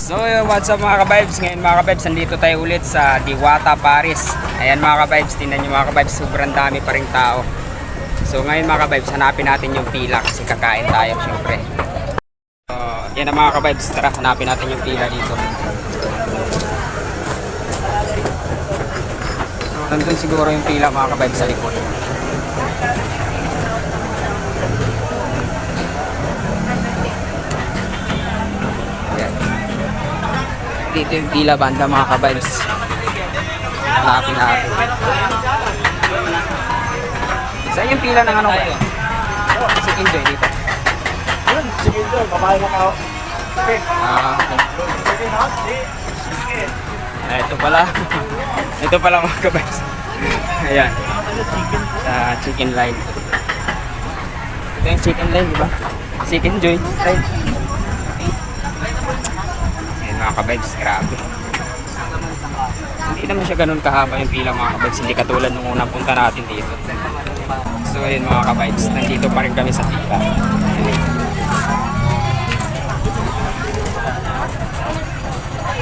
So what's up mga ka-vibes? Ngayon mga ka-vibes, nandito tayo ulit sa Diwata, Paris. Ayan mga ka-vibes, tingnan nyo mga ka-vibes, sobrang dami pa rin tao. So ngayon mga ka-vibes, hanapin natin yung pila kasi kakain tayo syempre. So yan na mga ka-vibes, tara hanapin natin yung pila dito. So nandun siguro yung pila mga ka-vibes sa likod. Dito yung pila banda mga ka-vibes. Hanapin natin. Saan yung pila ng ano kayo? Si Enjoy dito. Si Enjoy, babae mo ka. Okay. Ito pala. Ito pala mga ka-vibes. Ayan. Sa chicken line. Ito yung chicken line, di ba? Chicken Joy. Right? Mga ka-vibes, grabe. Hindi naman siya ganun kahaba yung pila mga ka-vibes, hindi katulad nung unang punta natin dito. So ayun mga ka-vibes, nandito pa rin kami sa pila.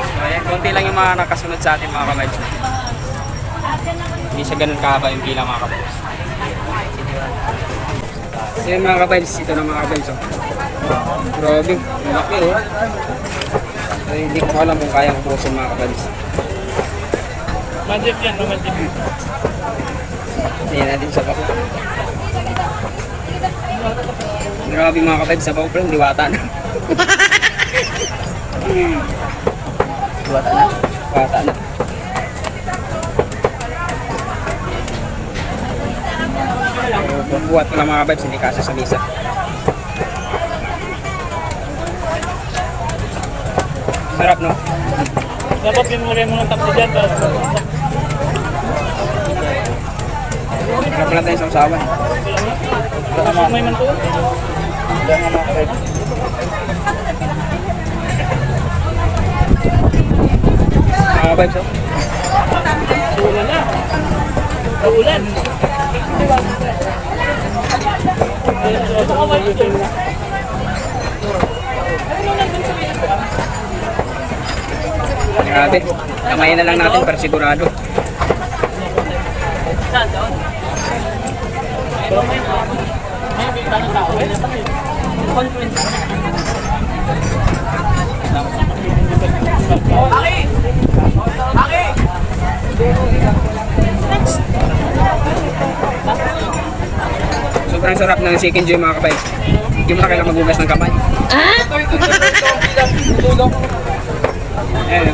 So ayan, konti lang yung mga nakasunod sa atin mga ka-vibes. Hindi siya ganun kahaba yung pila mga ka-vibes. So yun mga ka-vibes, ito na mga ka-vibes. Oh. Grabe, laki oh. Ay, hindi ko alam kung kayang ubusin mga ka-vibes. Magic yan, magic. Ayan natin sa bako. Grabe mga ka-vibes, sa bako lang, diwata na. Diwata na. Diwata na. Bubuhat ko lang mga ka-vibes, hindi kasi sa misa. Sarap no? Dapat pinulay mo ng takbo dyan. Sarap pala tayo sa usawan. May man to. Yan nga mga kayo. Mga vibes oh. Ulan na. Ulan. Grabe, kamayin na lang natin para sigurado. Sobrang sarap ng chicken joy mga kapay. Hindi mo na kailangan maghugas ng kamay. Ayan.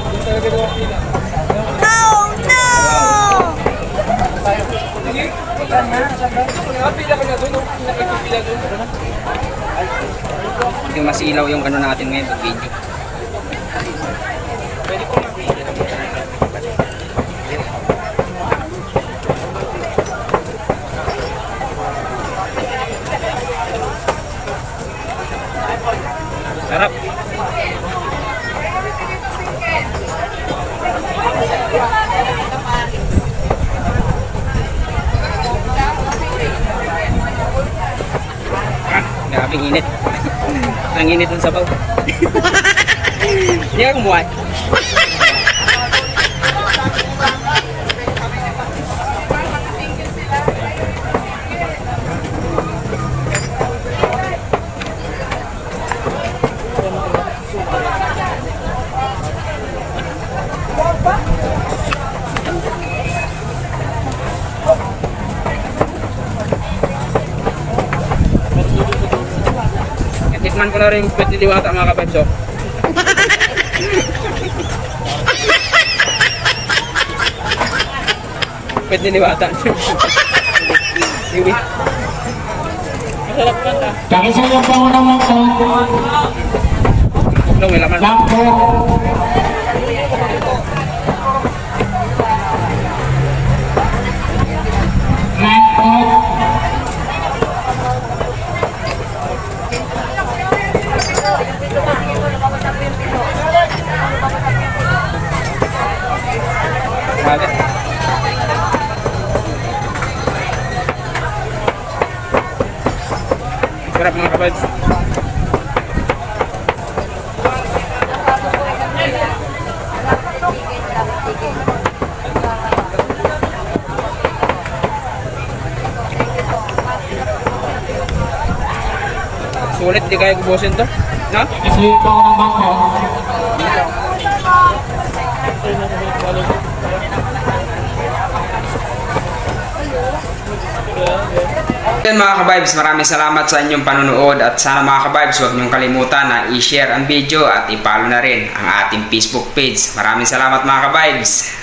Oh no! Hindi masilaw yung ano natin ngayon sa video. Sarap. Grabe init. Ang init ng sabaw. Hindi ka kumuha. Tikman ko na rin yung pwede diwata mga kapatid. So. Pwede diwata. Iwi. Masarap ka na. Kakisalang pangunang ng Ulo, may laman. lampo. Grabe. Sarap mga kapatid. Sulit, di kaya kubusin to. No? Yan mga ka-vibes, maraming salamat sa inyong panonood at sana mga ka-vibes huwag niyong kalimutan na i-share ang video at i-follow na rin ang ating Facebook page. Maraming salamat mga ka-vibes.